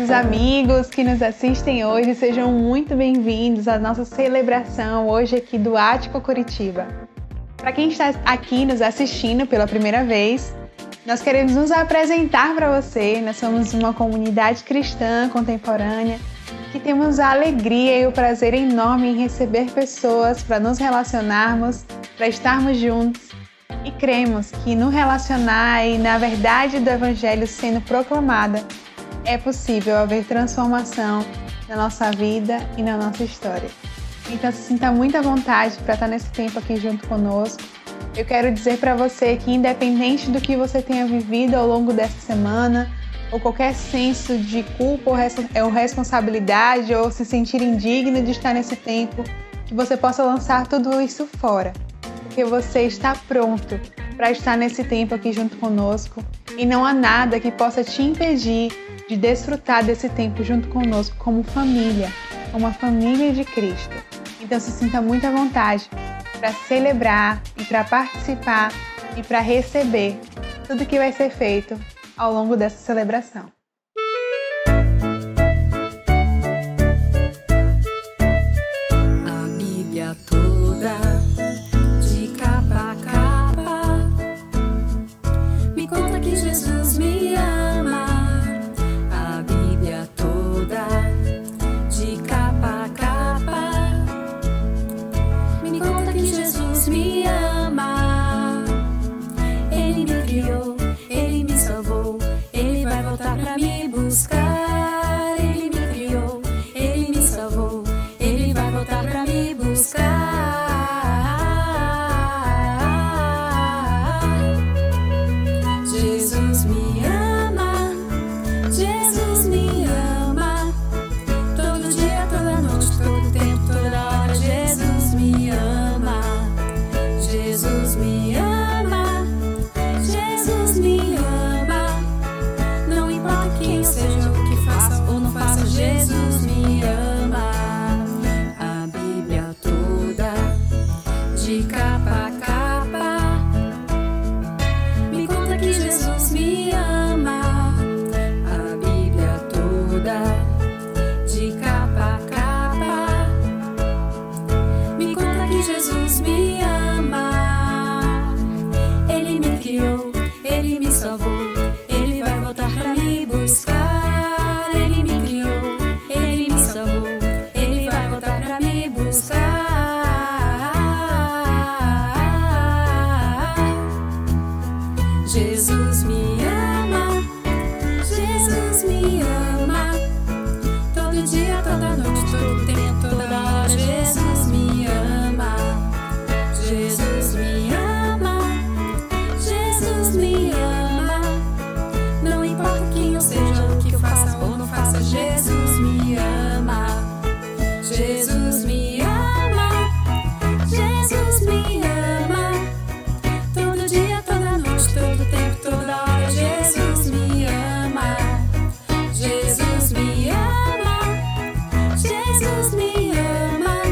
queridos amigos que nos assistem hoje, sejam muito bem-vindos à nossa celebração hoje aqui do Ático Curitiba. Para quem está aqui nos assistindo pela primeira vez, nós queremos nos apresentar para você. Nós somos uma comunidade cristã contemporânea que temos a alegria e o prazer enorme em receber pessoas para nos relacionarmos, para estarmos juntos. E cremos que no relacionar e na verdade do Evangelho sendo proclamada, é possível haver transformação na nossa vida e na nossa história. Então se sinta muito à vontade para estar nesse tempo aqui junto conosco. Eu quero dizer para você que independente do que você tenha vivido ao longo dessa semana, ou qualquer senso de culpa ou responsabilidade, ou se sentir indigno de estar nesse tempo, que você possa lançar tudo isso fora. Porque você está pronto para estar nesse tempo aqui junto conosco e não há nada que possa te impedir de desfrutar desse tempo junto conosco como família, como a família de Cristo. Então se sinta muito à vontade para celebrar e para participar e para receber tudo que vai ser feito ao longo dessa celebração. A Bíblia toda Jesus me ama, a Bíblia toda, de capa a capa, me conta que Jesus me ama. Ele me criou, Ele me salvou, Ele vai voltar pra me buscar. Ele me criou, Ele me salvou, Ele vai voltar pra me buscar. Jesus me ama, Jesus me ama, todo dia, toda noite, todo tempo, toda hora. Jesus me ama, Jesus me ama, Jesus me ama, não importa quem eu seja, o que faça ou não faça, Jesus me ama. A Bíblia toda, de capa a capa, me conta que Jesus me ama. A Bíblia toda, de capa a capa, me conta que Jesus me ama. Ele me criou, Ele me salvou, Ele vai voltar pra me buscar. Ele me criou, Ele me salvou, Ele vai voltar pra me buscar. Jesus me ama, Jesus me ama, todo dia, toda noite, todo tempo, toda hora. Jesus me ama, Jesus me ama, Jesus me ama, não importa quem eu seja, o que eu faça ou não faça. Jesus me ama, Jesus me ama, Jesus me ama, todo dia, toda noite, todo tempo, toda hora. Jesus me ama, Jesus me ama, Jesus me ama,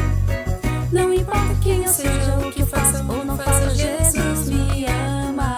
não importa quem eu seja, o que eu faça ou não faça. Jesus me ama.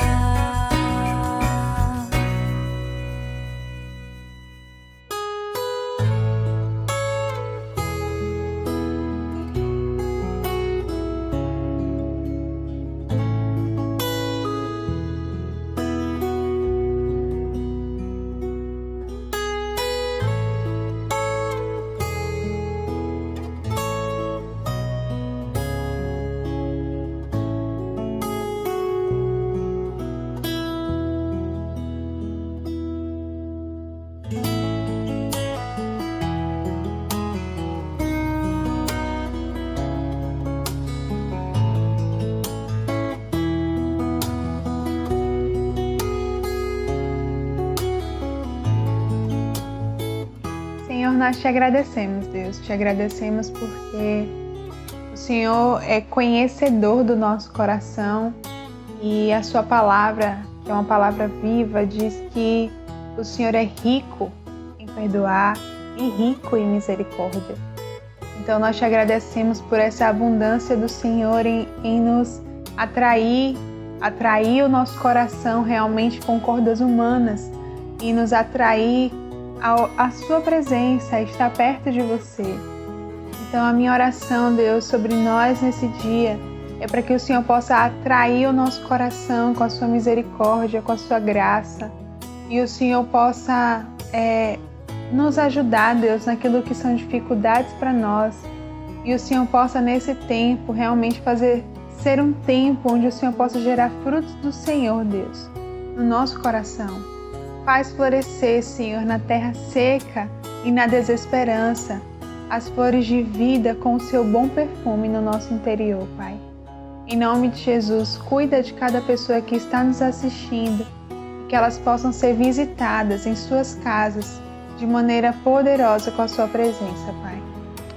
Senhor, nós te agradecemos, Deus. Te agradecemos porque o Senhor é conhecedor do nosso coração e a sua palavra, que é uma palavra viva, diz que o Senhor é rico em perdoar e rico em misericórdia. Então nós te agradecemos por essa abundância do Senhor em nos atrair o nosso coração realmente com cordas humanas e nos atrair a sua presença, a estar perto de você. Então, a minha oração, Deus, sobre nós nesse dia é para que o Senhor possa atrair o nosso coração com a sua misericórdia, com a sua graça, e o Senhor possa nos ajudar, Deus, naquilo que são dificuldades para nós, e o Senhor possa nesse tempo realmente ser um tempo onde o Senhor possa gerar frutos do Senhor, Deus, no nosso coração. Faz florescer, Senhor, na terra seca e na desesperança, as flores de vida com o seu bom perfume no nosso interior, Pai. Em nome de Jesus, cuida de cada pessoa que está nos assistindo e que elas possam ser visitadas em suas casas de maneira poderosa com a sua presença, Pai.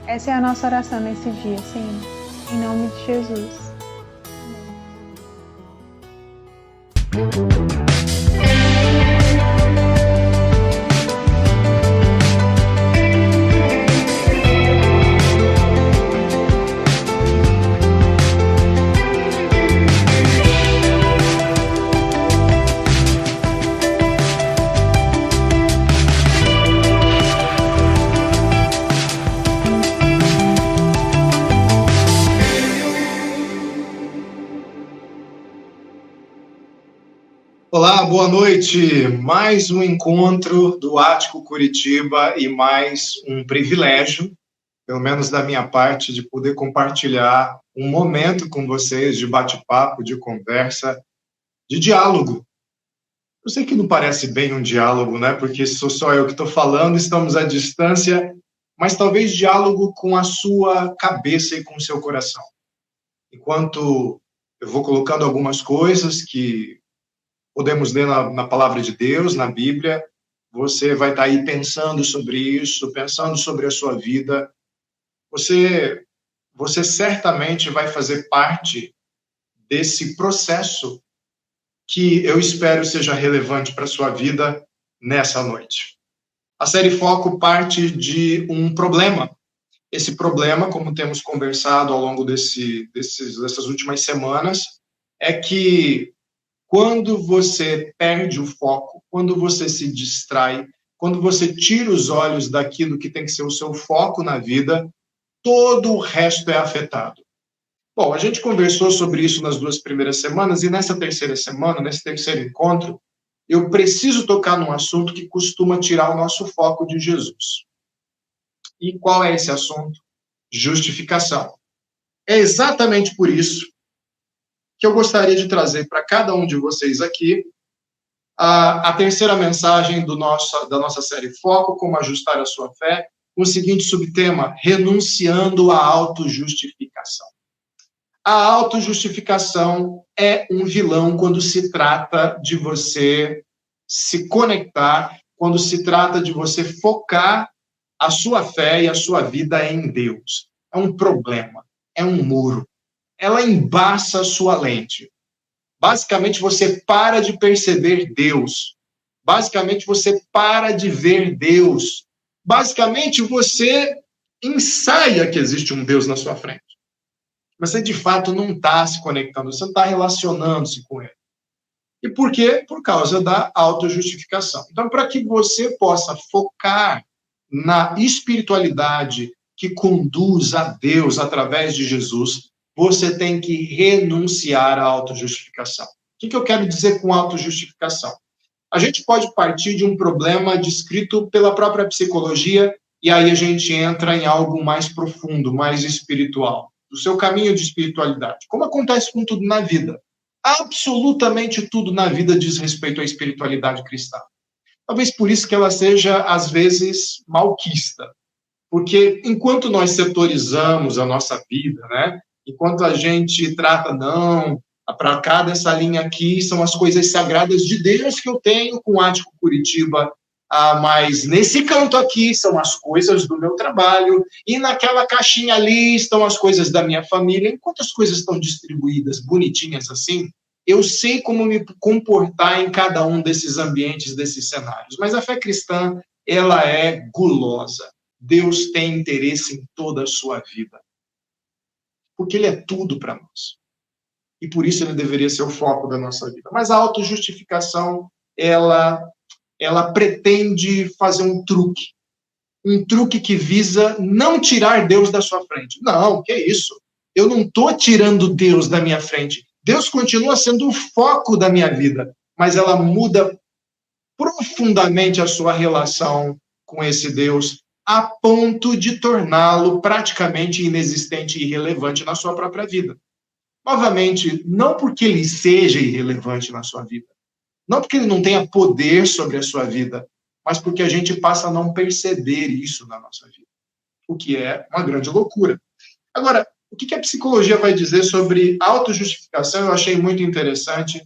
Essa é a nossa oração nesse dia, Senhor. Em nome de Jesus. Olá, boa noite. Mais um encontro do Ático Curitiba e mais um privilégio, pelo menos da minha parte, de poder compartilhar um momento com vocês de bate-papo, de conversa, de diálogo. Eu sei que não parece bem um diálogo, né? Porque sou só eu que estou falando, estamos à distância, mas talvez diálogo com a sua cabeça e com o seu coração. Enquanto eu vou colocando algumas coisas que podemos ler na palavra de Deus, na Bíblia, você vai estar aí pensando sobre isso, pensando sobre a sua vida. Você certamente vai fazer parte desse processo que eu espero seja relevante para a sua vida nessa noite. A série Foco parte de um problema. Esse problema, como temos conversado ao longo dessas últimas semanas, é que quando você perde o foco, quando você se distrai, quando você tira os olhos daquilo que tem que ser o seu foco na vida, todo o resto é afetado. Bom, a gente conversou sobre isso nas 2 primeiras semanas, e nessa terceira semana, nesse terceiro encontro, eu preciso tocar num assunto que costuma tirar o nosso foco de Jesus. E qual é esse assunto? Justificação. É exatamente por isso que eu gostaria de trazer para cada um de vocês aqui a terceira mensagem da nossa série Foco, como ajustar a sua fé, com o seguinte subtema: renunciando à autojustificação. A autojustificação é um vilão quando se trata de você se conectar, quando se trata de você focar a sua fé e a sua vida em Deus. É um problema, é um muro. Ela embaça a sua lente. Basicamente, você para de perceber Deus. Basicamente, você para de ver Deus. Basicamente, você ensaia que existe um Deus na sua frente. Mas você, de fato, não está se conectando, você não está relacionando-se com Ele. E por quê? Por causa da autojustificação. Então, para que você possa focar na espiritualidade que conduz a Deus através de Jesus, você tem que renunciar à autojustificação. O que eu quero dizer com autojustificação? A gente pode partir de um problema descrito pela própria psicologia, e aí a gente entra em algo mais profundo, mais espiritual, do seu caminho de espiritualidade. Como acontece com tudo na vida. Absolutamente tudo na vida diz respeito à espiritualidade cristã. Talvez por isso que ela seja, às vezes, malquista. Porque enquanto nós setorizamos a nossa vida, né? Enquanto a gente trata, não, para cá dessa linha aqui são as coisas sagradas de Deus que eu tenho com o Ático Curitiba, mas nesse canto aqui são as coisas do meu trabalho, e naquela caixinha ali estão as coisas da minha família. Enquanto as coisas estão distribuídas, bonitinhas assim, eu sei como me comportar em cada um desses ambientes, desses cenários. Mas a fé cristã, ela é gulosa. Deus tem interesse em toda a sua vida. Porque Ele é tudo para nós. E por isso Ele deveria ser o foco da nossa vida. Mas a autojustificação, ela ela pretende fazer um truque que visa não tirar Deus da sua frente. Não, que isso? Eu não estou tirando Deus da minha frente. Deus continua sendo o foco da minha vida, mas ela muda profundamente a sua relação com esse Deus, a ponto de torná-lo praticamente inexistente e irrelevante na sua própria vida. Novamente, não porque ele seja irrelevante na sua vida, não porque ele não tenha poder sobre a sua vida, mas porque a gente passa a não perceber isso na nossa vida, o que é uma grande loucura. Agora, o que a psicologia vai dizer sobre autojustificação? Eu achei muito interessante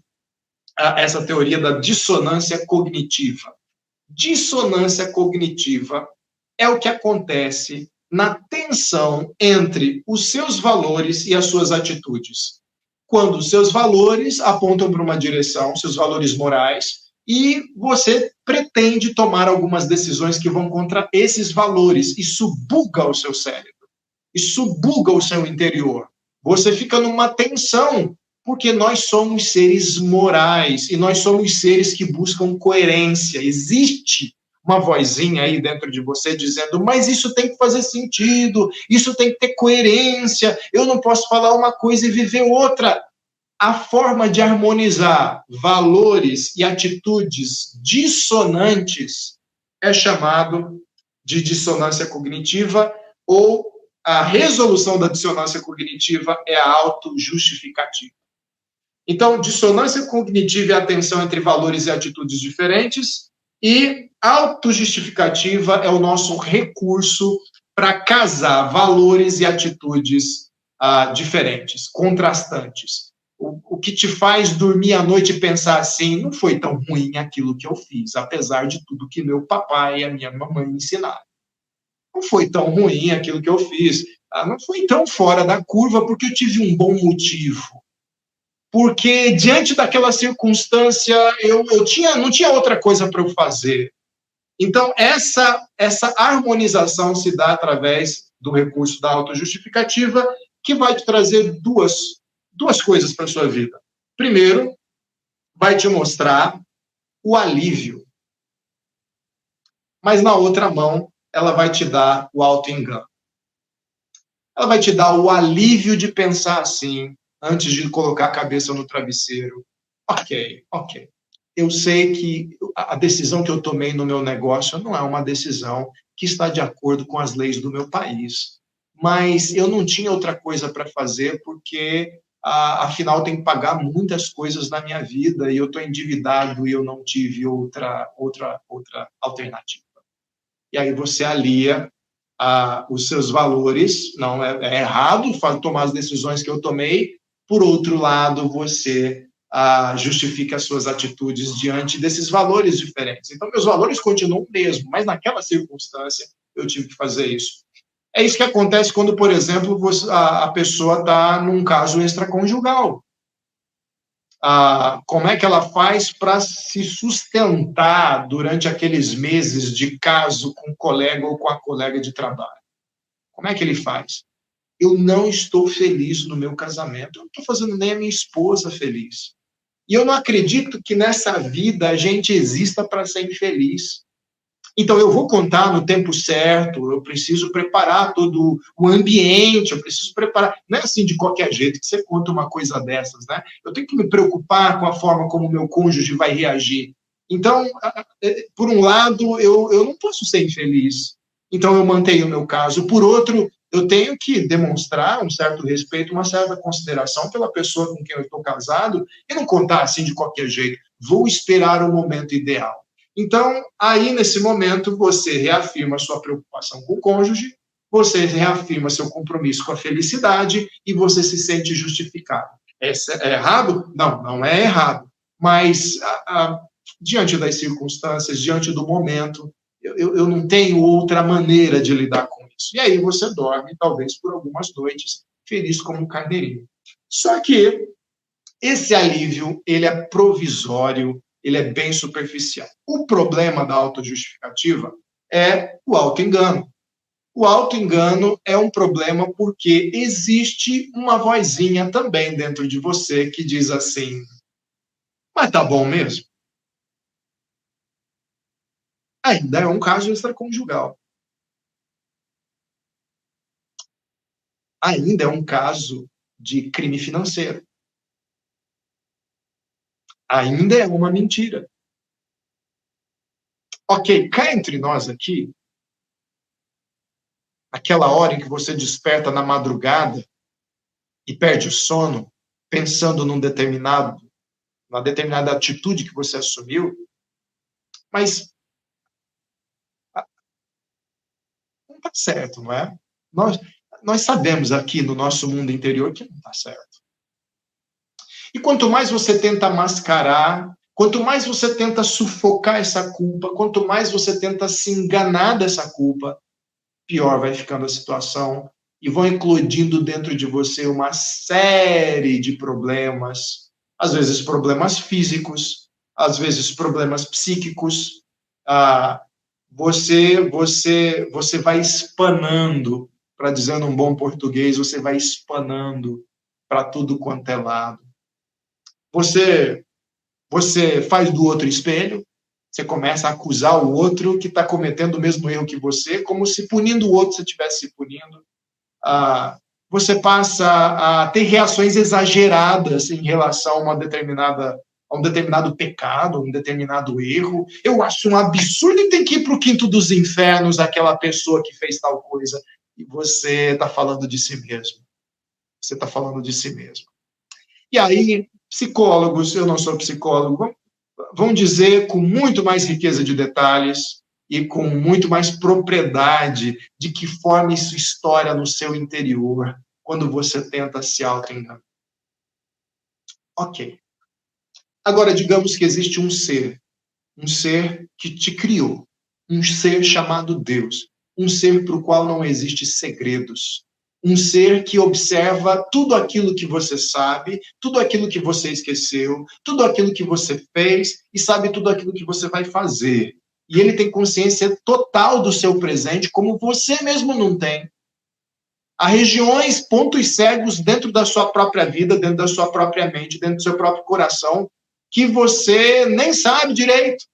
essa teoria da dissonância cognitiva. Dissonância cognitiva é o que acontece na tensão entre os seus valores e as suas atitudes. Quando os seus valores apontam para uma direção, seus valores morais, e você pretende tomar algumas decisões que vão contra esses valores. Isso buga o seu cérebro. Isso buga o seu interior. Você fica numa tensão, porque nós somos seres morais e nós somos seres que buscam coerência. Existe uma vozinha aí dentro de você dizendo, mas isso tem que fazer sentido, isso tem que ter coerência, eu não posso falar uma coisa e viver outra. A forma de harmonizar valores e atitudes dissonantes é chamado de dissonância cognitiva, ou a resolução da dissonância cognitiva é a autojustificativa. Então, dissonância cognitiva é a tensão entre valores e atitudes diferentes, e autojustificativa é o nosso recurso para casar valores e atitudes diferentes, contrastantes. O que te faz dormir à noite e pensar assim, não foi tão ruim aquilo que eu fiz, apesar de tudo que meu papai e a minha mamãe me ensinaram. Não foi tão ruim aquilo que eu fiz, não foi tão fora da curva porque eu tive um bom motivo. Porque diante daquela circunstância eu não tinha outra coisa para eu fazer. Então, essa harmonização se dá através do recurso da autojustificativa, que vai te trazer duas coisas para a sua vida. Primeiro, vai te mostrar o alívio. Mas na outra mão, ela vai te dar o auto-engano. Ela vai te dar o alívio de pensar assim, antes de colocar a cabeça no travesseiro. Ok. Eu sei que a decisão que eu tomei no meu negócio não é uma decisão que está de acordo com as leis do meu país. Mas eu não tinha outra coisa para fazer porque, afinal, tem que pagar muitas coisas na minha vida e eu estou endividado e eu não tive outra alternativa. E aí você alia os seus valores, não é errado tomar as decisões que eu tomei. Por outro lado, você justifica as suas atitudes diante desses valores diferentes. Então, meus valores continuam o mesmo, mas naquela circunstância eu tive que fazer isso. É isso que acontece quando, por exemplo, a pessoa está num caso extraconjugal. Como é que ela faz para se sustentar durante aqueles meses de caso com o colega ou com a colega de trabalho? Como é que ele faz? Eu não estou feliz no meu casamento, eu não estou fazendo nem a minha esposa feliz. E eu não acredito que nessa vida a gente exista para ser infeliz. Então, eu vou contar no tempo certo, eu preciso preparar todo o ambiente, eu preciso preparar. Não é assim de qualquer jeito que você conta uma coisa dessas, né? Eu tenho que me preocupar com a forma como o meu cônjuge vai reagir. Então, por um lado, eu não posso ser infeliz. Então, eu mantenho o meu caso. Por outro, eu tenho que demonstrar um certo respeito, uma certa consideração pela pessoa com quem eu estou casado e não contar assim de qualquer jeito. Vou esperar o momento ideal. Então, aí, nesse momento, você reafirma sua preocupação com o cônjuge, você reafirma seu compromisso com a felicidade e você se sente justificado. É errado? Não, não é errado. Mas, diante das circunstâncias, diante do momento, eu não tenho outra maneira de lidar com isso. E aí você dorme, talvez por algumas noites, feliz como um carneirinho. Só que esse alívio, ele é provisório, ele é bem superficial. O problema da autojustificativa é o autoengano. O autoengano é um problema porque existe uma vozinha também dentro de você que diz assim, mas tá bom mesmo? ainda é um caso extraconjugal. Ainda é um caso de crime financeiro. Ainda é uma mentira. Ok, cá entre nós aqui, aquela hora em que você desperta na madrugada e perde o sono, pensando numa determinada atitude que você assumiu, mas não está certo, não é? Nós sabemos aqui no nosso mundo interior que não está certo. E quanto mais você tenta mascarar, quanto mais você tenta sufocar essa culpa, quanto mais você tenta se enganar dessa culpa, pior vai ficando a situação e vão eclodindo dentro de você uma série de problemas, às vezes problemas físicos, às vezes problemas psíquicos. Você vai espanando, para dizer num bom português, você vai espanando para tudo quanto é lado. Você faz do outro espelho, você começa a acusar o outro que está cometendo o mesmo erro que você, como se punindo o outro você estivesse se punindo. Você passa a ter reações exageradas em relação a um determinado pecado, a um determinado erro. Eu acho um absurdo e tem que ir para o quinto dos infernos aquela pessoa que fez tal coisa. E você está falando de si mesmo. Você está falando de si mesmo. E aí, psicólogos, eu não sou psicólogo, vão dizer com muito mais riqueza de detalhes e com muito mais propriedade de que forma isso estoura no seu interior quando você tenta se auto-enganar. Ok. Agora, digamos que existe um ser que te criou, um ser chamado Deus, um ser para o qual não existe segredos, um ser que observa tudo aquilo que você sabe, tudo aquilo que você esqueceu, tudo aquilo que você fez e sabe tudo aquilo que você vai fazer. E ele tem consciência total do seu presente, como você mesmo não tem. Há regiões, pontos cegos dentro da sua própria vida, dentro da sua própria mente, dentro do seu próprio coração, que você nem sabe direito.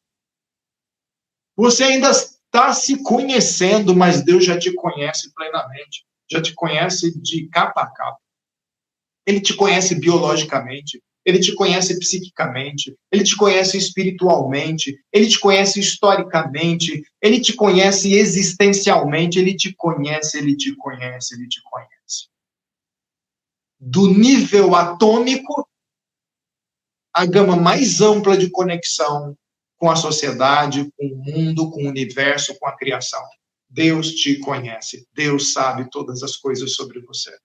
Você ainda está se conhecendo, mas Deus já te conhece plenamente. Já te conhece de capa a capa. Ele te conhece biologicamente, ele te conhece psiquicamente, ele te conhece espiritualmente, ele te conhece historicamente, ele te conhece existencialmente, ele te conhece, ele te conhece, ele te conhece. Do nível atômico, a gama mais ampla de conexão com a sociedade, com o mundo, com o universo, com a criação. Deus te conhece. Deus sabe todas as coisas sobre você.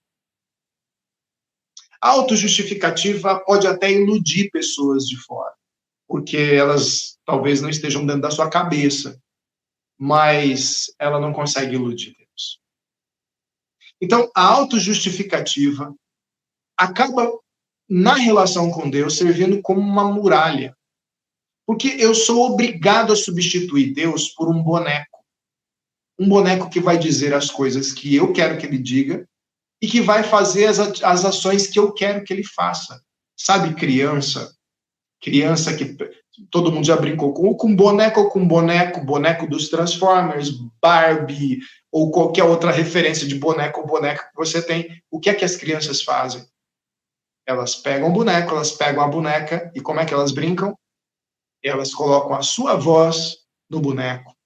A autojustificativa pode até iludir pessoas de fora, porque elas talvez não estejam dentro da sua cabeça, mas ela não consegue iludir Deus. Então, a autojustificativa acaba, na relação com Deus, servindo como uma muralha, porque eu sou obrigado a substituir Deus por um boneco. Um boneco que vai dizer as coisas que eu quero que ele diga e que vai fazer as ações que eu quero que ele faça. Sabe, criança que todo mundo já brincou com boneco ou com boneco dos Transformers, Barbie, ou qualquer outra referência de boneco ou boneca que você tem. O que é que as crianças fazem? Elas pegam o boneco, elas pegam a boneca, e como é que elas brincam? Elas colocam a sua voz no boneco.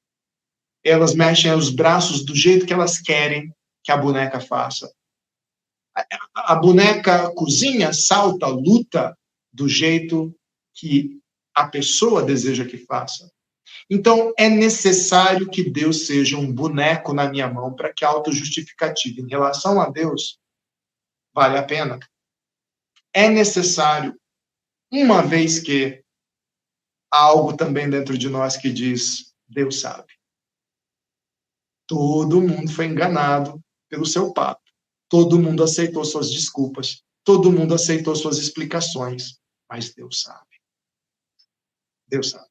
Elas mexem os braços do jeito que elas querem que a boneca faça. A boneca cozinha, salta, luta do jeito que a pessoa deseja que faça. Então, é necessário que Deus seja um boneco na minha mão para que a autojustificativa em relação a Deus vale a pena. É necessário, uma vez que há algo também dentro de nós que diz, Deus sabe. Todo mundo foi enganado pelo seu papo. Todo mundo aceitou suas desculpas. Todo mundo aceitou suas explicações. Mas Deus sabe. Deus sabe.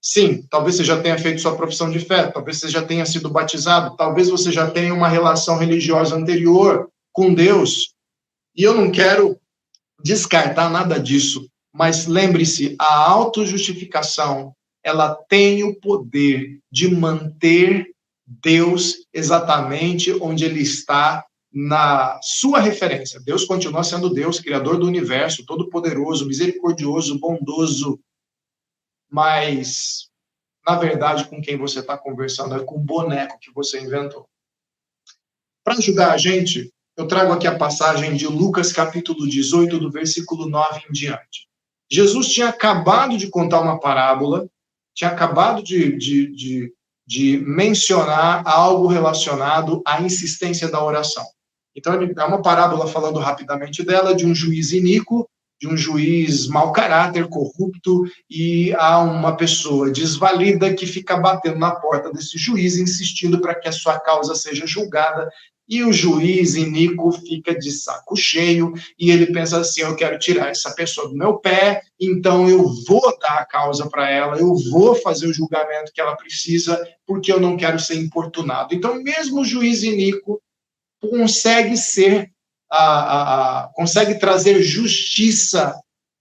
Sim, talvez você já tenha feito sua profissão de fé. Talvez você já tenha sido batizado. Talvez você já tenha uma relação religiosa anterior com Deus. E eu não quero descartar nada disso. Mas lembre-se, a autojustificação ela tem o poder de manter Deus exatamente onde ele está na sua referência. Deus continua sendo Deus, Criador do universo, todo-poderoso, misericordioso, bondoso, mas, na verdade, com quem você está conversando é com o boneco que você inventou. Para ajudar a gente, eu trago aqui a passagem de Lucas, capítulo 18, do versículo 9 em diante. Jesus tinha acabado de contar uma parábola, tinha acabado de mencionar algo relacionado à insistência da oração. Então, ele dá uma parábola falando rapidamente dela, de um juiz iníquo, de um juiz mau caráter, corrupto, e há uma pessoa desvalida que fica batendo na porta desse juiz, insistindo para que a sua causa seja julgada, e o juiz iníquo fica de saco cheio, e ele pensa assim, eu quero tirar essa pessoa do meu pé, então eu vou dar a causa para ela, eu vou fazer o julgamento que ela precisa, porque eu não quero ser importunado. Então, mesmo o juiz iníquo consegue consegue trazer justiça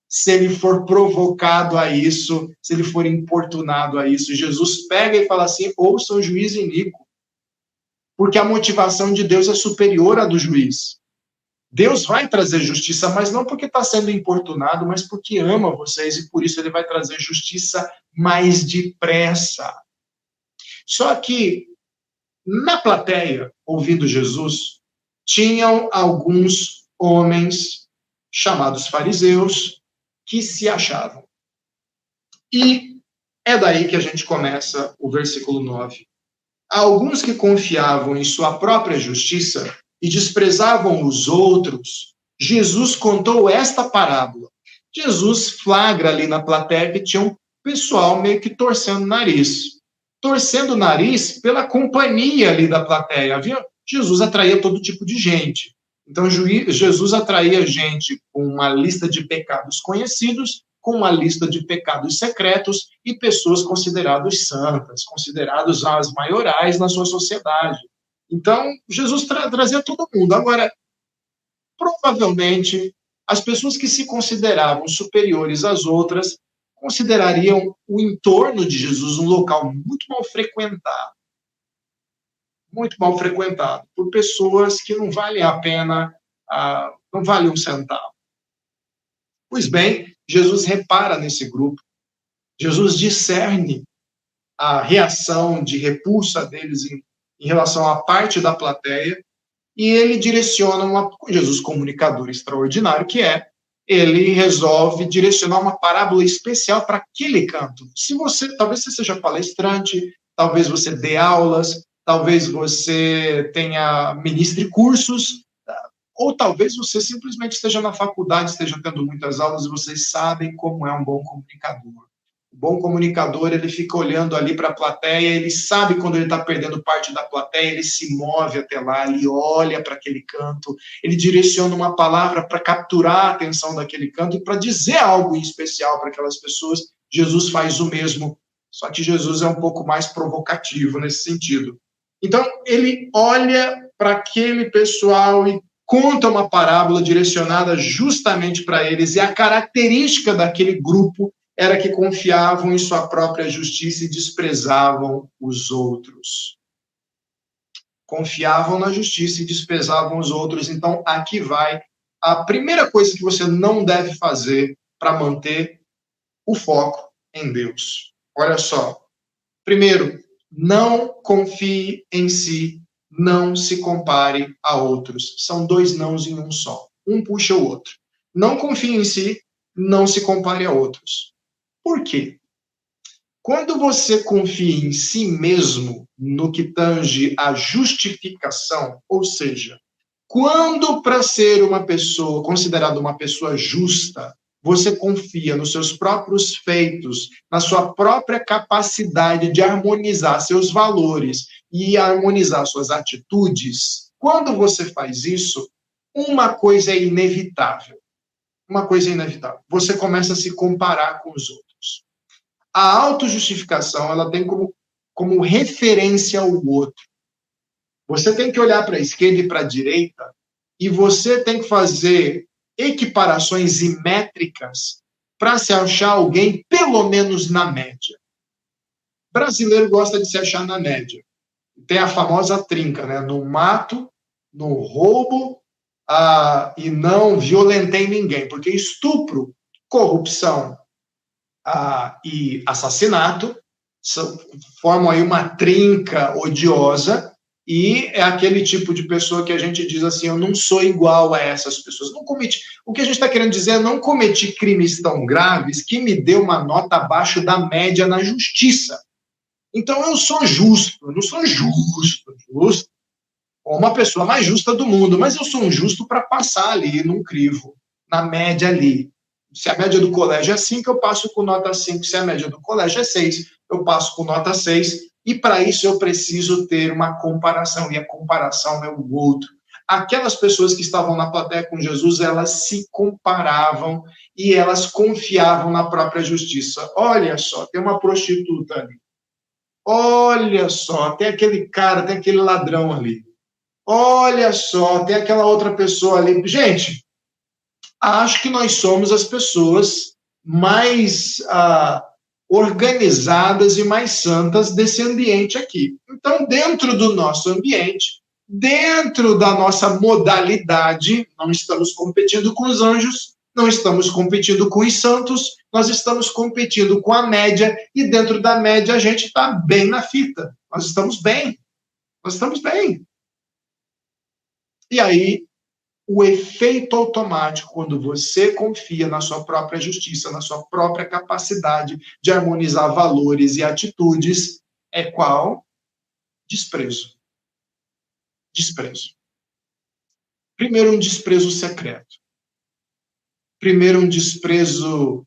se ele for provocado a isso, se ele for importunado a isso. Jesus pega e fala assim, ouça o juiz iníquo, porque a motivação de Deus é superior à do juiz. Deus vai trazer justiça, mas não porque está sendo importunado, mas porque ama vocês, e por isso ele vai trazer justiça mais depressa. Só que, na plateia, ouvindo Jesus, tinham alguns homens chamados fariseus que se achavam. E é daí que a gente começa o versículo 9. Alguns que confiavam em sua própria justiça e desprezavam os outros, Jesus contou esta parábola. Jesus flagra ali na plateia que tinha um pessoal meio que torcendo o nariz. Torcendo o nariz pela companhia ali da plateia, viu? Jesus atraía todo tipo de gente. Então, Jesus atraía gente com uma lista de pecados conhecidos, com uma lista de pecados secretos e pessoas consideradas santas, consideradas as maiorais na sua sociedade. Então, Jesus trazia todo mundo. Agora, provavelmente, as pessoas que se consideravam superiores às outras considerariam o entorno de Jesus um local muito mal frequentado por pessoas que não valem a pena, não valem um centavo. Pois bem, Jesus repara nesse grupo, Jesus discerne a reação de repulsa deles em relação à parte da plateia, e ele direciona Jesus, comunicador extraordinário que é, ele resolve direcionar uma parábola especial para aquele canto. Talvez você seja palestrante, talvez você dê aulas, talvez você ministre cursos, ou talvez você simplesmente esteja na faculdade, esteja tendo muitas aulas e vocês sabem como é um bom comunicador. O bom comunicador, ele fica olhando ali para a plateia, ele sabe quando ele está perdendo parte da plateia, ele se move até lá, ele olha para aquele canto, ele direciona uma palavra para capturar a atenção daquele canto e para dizer algo em especial para aquelas pessoas. Jesus faz o mesmo, só que Jesus é um pouco mais provocativo nesse sentido. Então, ele olha para aquele pessoal e conta uma parábola direcionada justamente para eles, e a característica daquele grupo era que confiavam em sua própria justiça e desprezavam os outros. Confiavam na justiça e desprezavam os outros. Então, aqui vai a primeira coisa que você não deve fazer para manter o foco em Deus. Olha só. Primeiro, não confie em si, não se compare a outros. São dois nãos em um só. Um puxa o outro. Não confie em si, não se compare a outros. Por quê? Quando você confia em si mesmo no que tange a justificação, ou seja, quando para ser uma pessoa, considerada uma pessoa justa, você confia nos seus próprios feitos, na sua própria capacidade de harmonizar seus valores e harmonizar suas atitudes, quando você faz isso, uma coisa é inevitável. Você começa a se comparar com os outros. A autojustificação, ela tem como referência o outro. Você tem que olhar para a esquerda e para a direita e você tem que fazer equiparações e métricas para se achar alguém pelo menos na média. Brasileiro gosta de se achar na média. Tem a famosa trinca, né? No mato, no roubo, e não violentei ninguém. Porque estupro, corrupção e assassinato formam aí uma trinca odiosa, e é aquele tipo de pessoa que a gente diz assim, eu não sou igual a essas pessoas. Não cometi. O que a gente está querendo dizer é não cometi crimes tão graves que me deu uma nota abaixo da média na justiça. Então eu sou justo, eu não sou justo, ou uma pessoa mais justa do mundo, mas eu sou um justo para passar ali num crivo, na média ali. Se a média do colégio é 5, eu passo com nota 5. Se a média do colégio é 6, eu passo com nota 6. E para isso eu preciso ter uma comparação, e a comparação é o outro. Aquelas pessoas que estavam na plateia com Jesus, elas se comparavam e elas confiavam na própria justiça. Olha só, tem uma prostituta ali. Olha só, tem aquele cara, tem aquele ladrão ali. Olha só, tem aquela outra pessoa ali. Gente, acho que nós somos as pessoas mais organizadas e mais santas desse ambiente aqui. Então, dentro do nosso ambiente, dentro da nossa modalidade, não estamos competindo com os anjos, não estamos competindo com os santos, nós estamos competindo com a média, e dentro da média a gente está bem na fita. Nós estamos bem. Nós estamos bem. E aí, o efeito automático, quando você confia na sua própria justiça, na sua própria capacidade de harmonizar valores e atitudes, é qual? Desprezo. Desprezo. Primeiro, um desprezo secreto. Primeiro, um desprezo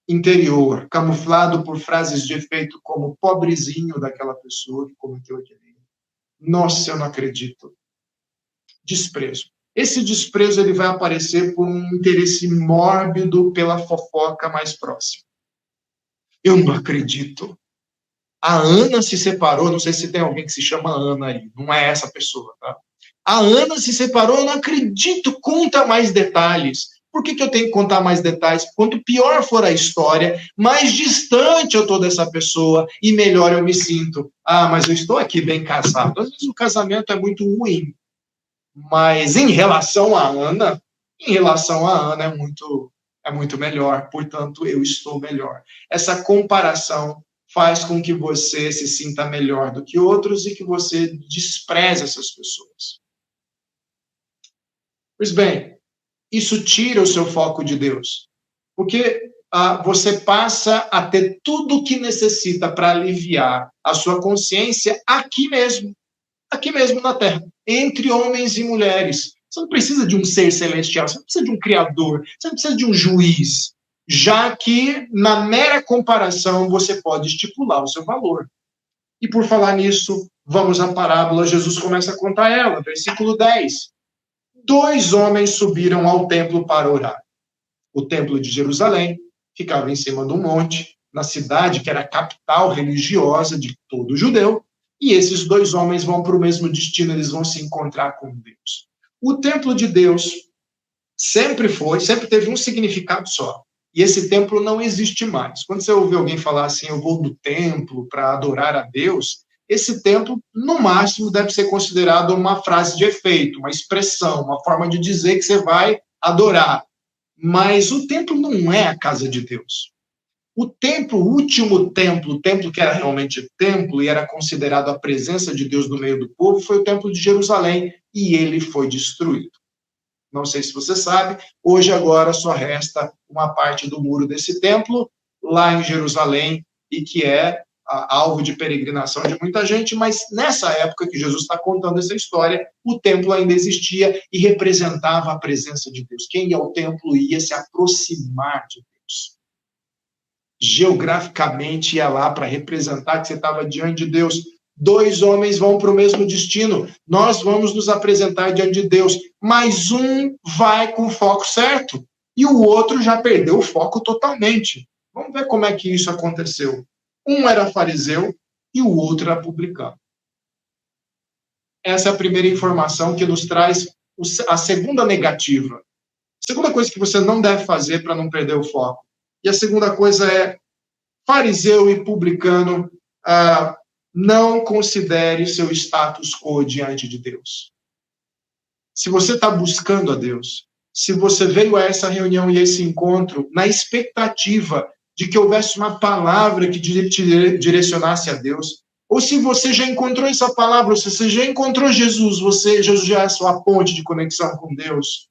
interior, camuflado por frases de efeito como pobrezinho daquela pessoa que cometeu aquele erro. Nossa, eu não acredito. Desprezo. Esse desprezo ele vai aparecer por um interesse mórbido pela fofoca mais próxima. Eu não acredito. A Ana se separou, não sei se tem alguém que se chama Ana aí, não é essa pessoa, tá? A Ana se separou, eu não acredito, conta mais detalhes. Por que eu tenho que contar mais detalhes? Quanto pior for a história, mais distante eu estou dessa pessoa e melhor eu me sinto. Mas eu estou aqui bem casado. Às vezes o casamento é muito ruim. Mas em relação à Ana é muito melhor, portanto, eu estou melhor. Essa comparação faz com que você se sinta melhor do que outros e que você despreze essas pessoas. Pois bem, isso tira o seu foco de Deus, porque você passa a ter tudo o que necessita para aliviar a sua consciência aqui mesmo na Terra, entre homens e mulheres. Você não precisa de um ser celestial, você não precisa de um criador, você não precisa de um juiz, já que na mera comparação você pode estipular o seu valor. E por falar nisso, vamos à parábola, Jesus começa a contar ela, versículo 10. 2 homens subiram ao templo para orar. O templo de Jerusalém ficava em cima de um monte, na cidade que era a capital religiosa de todo judeu, e esses 2 homens vão para o mesmo destino, eles vão se encontrar com Deus. O templo de Deus sempre teve um significado só. E esse templo não existe mais. Quando você ouve alguém falar assim, eu vou no templo para adorar a Deus, esse templo, no máximo, deve ser considerado uma frase de efeito, uma expressão, uma forma de dizer que você vai adorar. Mas o templo não é a casa de Deus. O último templo, o templo que era realmente templo e era considerado a presença de Deus no meio do povo, foi o templo de Jerusalém, e ele foi destruído. Não sei se você sabe, hoje agora só resta uma parte do muro desse templo, lá em Jerusalém, e que é alvo de peregrinação de muita gente, mas nessa época que Jesus está contando essa história, o templo ainda existia e representava a presença de Deus. Quem ia ao templo ia se aproximar de Deus. Geograficamente ia lá para representar que você estava diante de Deus. 2 homens vão para o mesmo destino. Nós vamos nos apresentar diante de Deus, mas um vai com o foco certo e o outro já perdeu o foco totalmente. Vamos ver como é que isso aconteceu. Um era fariseu e o outro era publicano. Essa é a primeira informação que nos traz a segunda negativa. A segunda coisa que você não deve fazer para não perder o foco. E a segunda coisa é, fariseu e publicano Não considere seu status quo diante de Deus. Se você está buscando a Deus, se você veio a essa reunião e esse encontro na expectativa de que houvesse uma palavra que te direcionasse a Deus, ou se você já encontrou essa palavra, ou se você já encontrou Jesus, Jesus já é a sua ponte de conexão com Deus,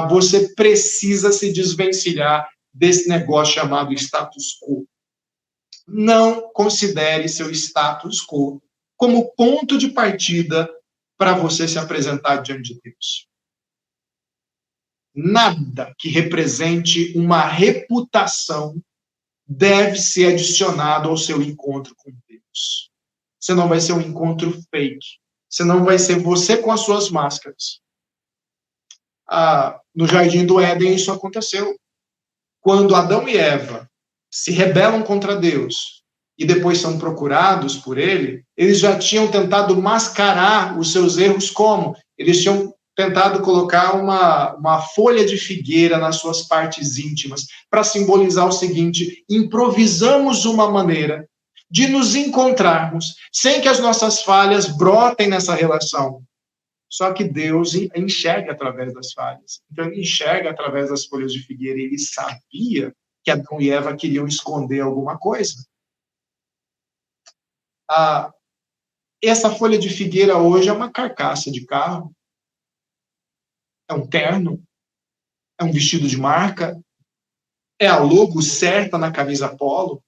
você precisa se desvencilhar desse negócio chamado status quo. Não considere seu status quo como ponto de partida para você se apresentar diante de Deus. Nada que represente uma reputação deve ser adicionado ao seu encontro com Deus. Senão vai ser um encontro fake. Senão vai ser você com as suas máscaras. No Jardim do Éden isso aconteceu. Quando Adão e Eva se rebelam contra Deus e depois são procurados por ele, eles já tinham tentado mascarar os seus erros como? Eles tinham tentado colocar uma folha de figueira nas suas partes íntimas para simbolizar o seguinte: improvisamos uma maneira de nos encontrarmos sem que as nossas falhas brotem nessa relação. Só que Deus enxerga através das falhas. Então ele enxerga através das folhas de figueira. Ele sabia que Adão e Eva queriam esconder alguma coisa. Essa folha de figueira hoje é uma carcaça de carro, é um terno, é um vestido de marca, é a logo certa na camisa polo.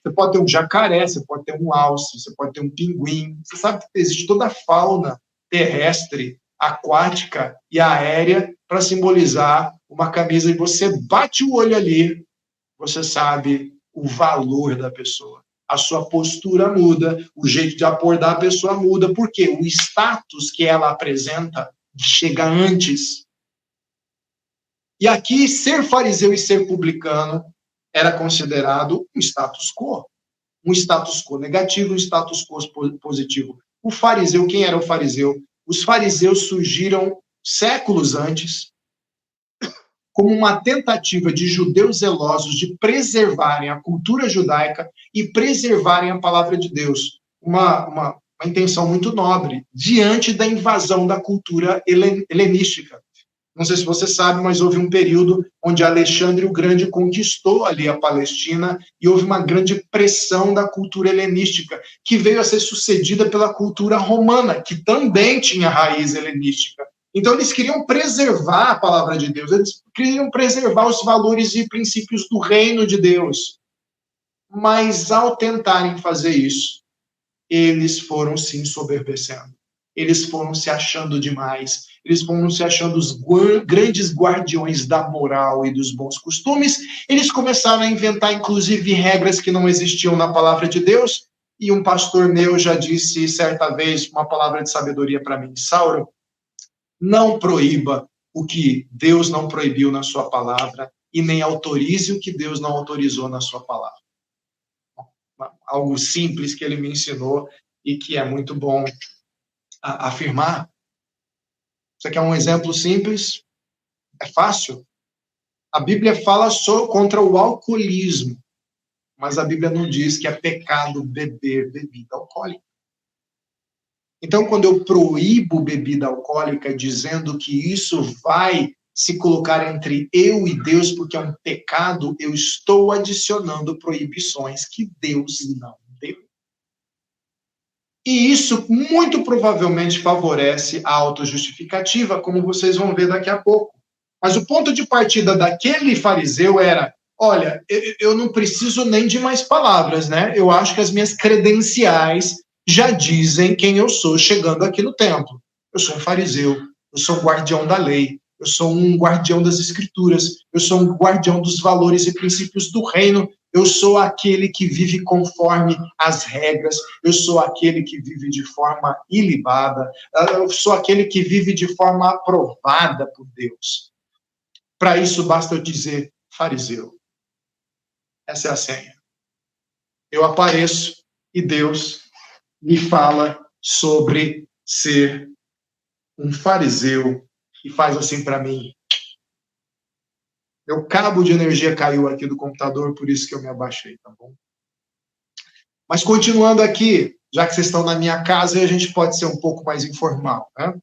Você pode ter um jacaré, você pode ter um alce, você pode ter um pinguim. Você sabe que existe toda a fauna terrestre, aquática e aérea para simbolizar uma camisa, e você bate o olho ali, você sabe o valor da pessoa. A sua postura muda, o jeito de abordar a pessoa muda, porque o status que ela apresenta chega antes. E aqui, ser fariseu e ser publicano era considerado um status quo negativo, um status quo positivo. O fariseu, quem era o fariseu? Os fariseus surgiram séculos antes como uma tentativa de judeus zelosos de preservarem a cultura judaica e preservarem a palavra de Deus. Uma intenção muito nobre, diante da invasão da cultura helenística. Não sei se você sabe, mas houve um período onde Alexandre o Grande conquistou ali a Palestina e houve uma grande pressão da cultura helenística, que veio a ser sucedida pela cultura romana, que também tinha raiz helenística. Então, eles queriam preservar a palavra de Deus, eles queriam preservar os valores e princípios do reino de Deus. Mas, ao tentarem fazer isso, eles foram se ensoberbecendo. Eles foram se achando demais. Eles foram se achando os grandes guardiões da moral e dos bons costumes. Eles começaram a inventar, inclusive, regras que não existiam na palavra de Deus. E um pastor meu já disse, certa vez, uma palavra de sabedoria para mim: Saulo, não proíba o que Deus não proibiu na sua palavra e nem autorize o que Deus não autorizou na sua palavra. Algo simples que ele me ensinou e que é muito bom afirmar. Você quer um exemplo simples? É fácil. A Bíblia fala só contra o alcoolismo, mas a Bíblia não diz que é pecado beber bebida alcoólica. Então, quando eu proíbo bebida alcoólica, dizendo que isso vai se colocar entre eu e Deus, porque é um pecado, eu estou adicionando proibições que Deus não deu. E isso muito provavelmente favorece a autojustificativa, como vocês vão ver daqui a pouco. Mas o ponto de partida daquele fariseu era: olha, eu não preciso nem de mais palavras, né? Eu acho que as minhas credenciais já dizem quem eu sou chegando aqui no templo. Eu sou um fariseu, eu sou um guardião da lei, eu sou um guardião das escrituras, eu sou um guardião dos valores e princípios do reino, eu sou aquele que vive conforme as regras, eu sou aquele que vive de forma ilibada, eu sou aquele que vive de forma aprovada por Deus. Para isso basta eu dizer fariseu. Essa é a senha. Eu apareço e Deus me fala sobre ser um fariseu e faz assim para mim. Meu cabo de energia caiu aqui do computador, por isso que eu me abaixei, tá bom? Mas continuando aqui, já que vocês estão na minha casa, a gente pode ser um pouco mais informal, né?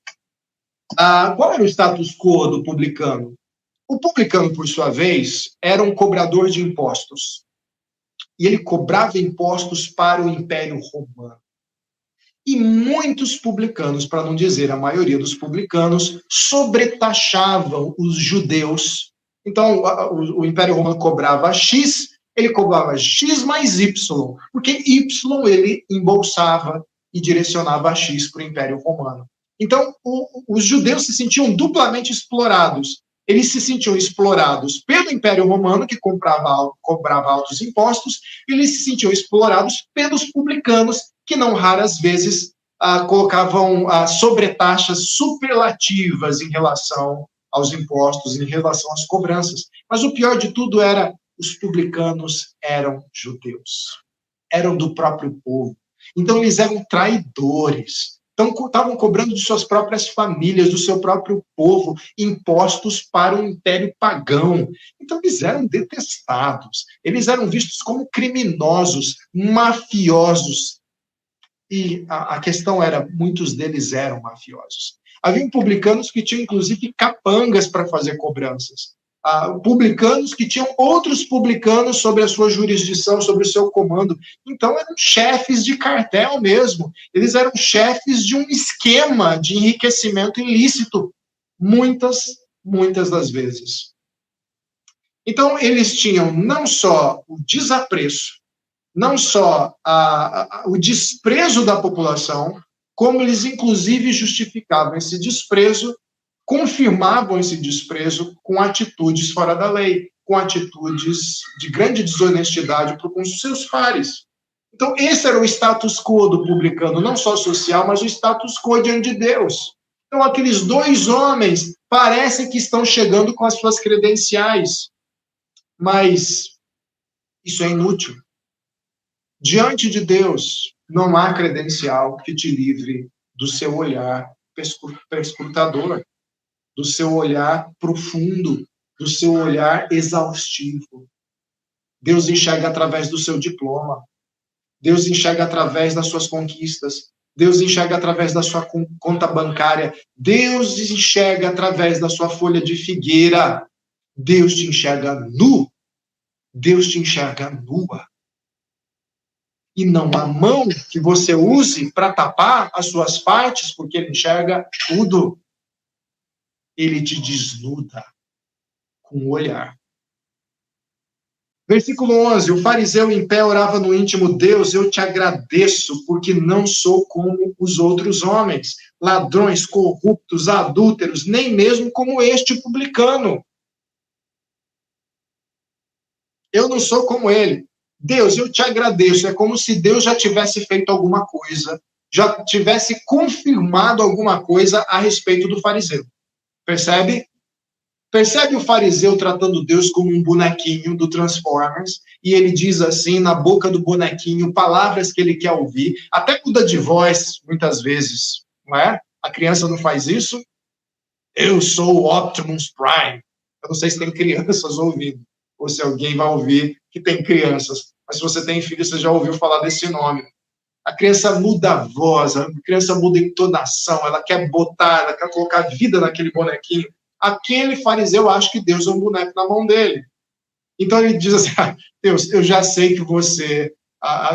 Qual era o status quo do publicano? O publicano, por sua vez, era um cobrador de impostos. E ele cobrava impostos para o Império Romano. E muitos publicanos, para não dizer a maioria dos publicanos, sobretaxavam os judeus. Então, o Império Romano cobrava X, ele cobrava X mais Y, porque Y ele embolsava e direcionava X para o Império Romano. Então, os judeus se sentiam duplamente explorados. Eles se sentiam explorados pelo Império Romano, que cobrava altos impostos, e eles se sentiam explorados pelos publicanos, que não raras vezes colocavam sobretaxas superlativas em relação aos impostos, em relação às cobranças. Mas o pior de tudo era, os publicanos eram judeus, eram do próprio povo. Então, eles eram traidores. Então, estavam cobrando de suas próprias famílias, do seu próprio povo, impostos para o império pagão. Então, eles eram detestados. Eles eram vistos como criminosos, mafiosos. E a questão era, muitos deles eram mafiosos. Havia publicanos que tinham, inclusive, capangas para fazer cobranças. Publicanos que tinham outros publicanos sobre a sua jurisdição, sobre o seu comando. Então, eram chefes de cartel mesmo. Eles eram chefes de um esquema de enriquecimento ilícito, muitas das vezes. Então, eles tinham não só o desapreço, não só o desprezo da população, como eles, inclusive, justificavam esse desprezo, confirmavam esse desprezo com atitudes fora da lei, com atitudes de grande desonestidade com os seus pares. Então, esse era o status quo do publicano, não só social, mas o status quo diante de Deus. Então, aqueles dois homens parecem que estão chegando com as suas credenciais, mas isso é inútil. Diante de Deus, não há credencial que te livre do seu olhar perscrutador, do seu olhar profundo, do seu olhar exaustivo. Deus enxerga através do seu diploma. Deus enxerga através das suas conquistas. Deus enxerga através da sua conta bancária. Deus enxerga através da sua folha de figueira. Deus te enxerga nu. Deus te enxerga nua. E não há mão que você use para tapar as suas partes, porque ele enxerga tudo. Ele te desnuda com o olhar. Versículo 11, o fariseu em pé orava no íntimo, Deus, eu te agradeço, porque não sou como os outros homens, ladrões, corruptos, adúlteros, nem mesmo como este publicano. Eu não sou como ele. Deus, eu te agradeço. É como se Deus já tivesse feito alguma coisa, já tivesse confirmado alguma coisa a respeito do fariseu. Percebe? Percebe o fariseu tratando Deus como um bonequinho do Transformers, e ele diz assim, na boca do bonequinho, palavras que ele quer ouvir, até muda de voz, muitas vezes, não é? A criança não faz isso. Eu sou o Optimus Prime. Eu não sei se tem crianças ouvindo, ou se alguém vai ouvir que tem crianças, mas se você tem filho, você já ouviu falar desse nome. A criança muda a voz, a criança muda a entonação, ela quer colocar vida naquele bonequinho. Aquele fariseu acha que Deus é um boneco na mão dele. Então ele diz assim, Deus, eu já sei que você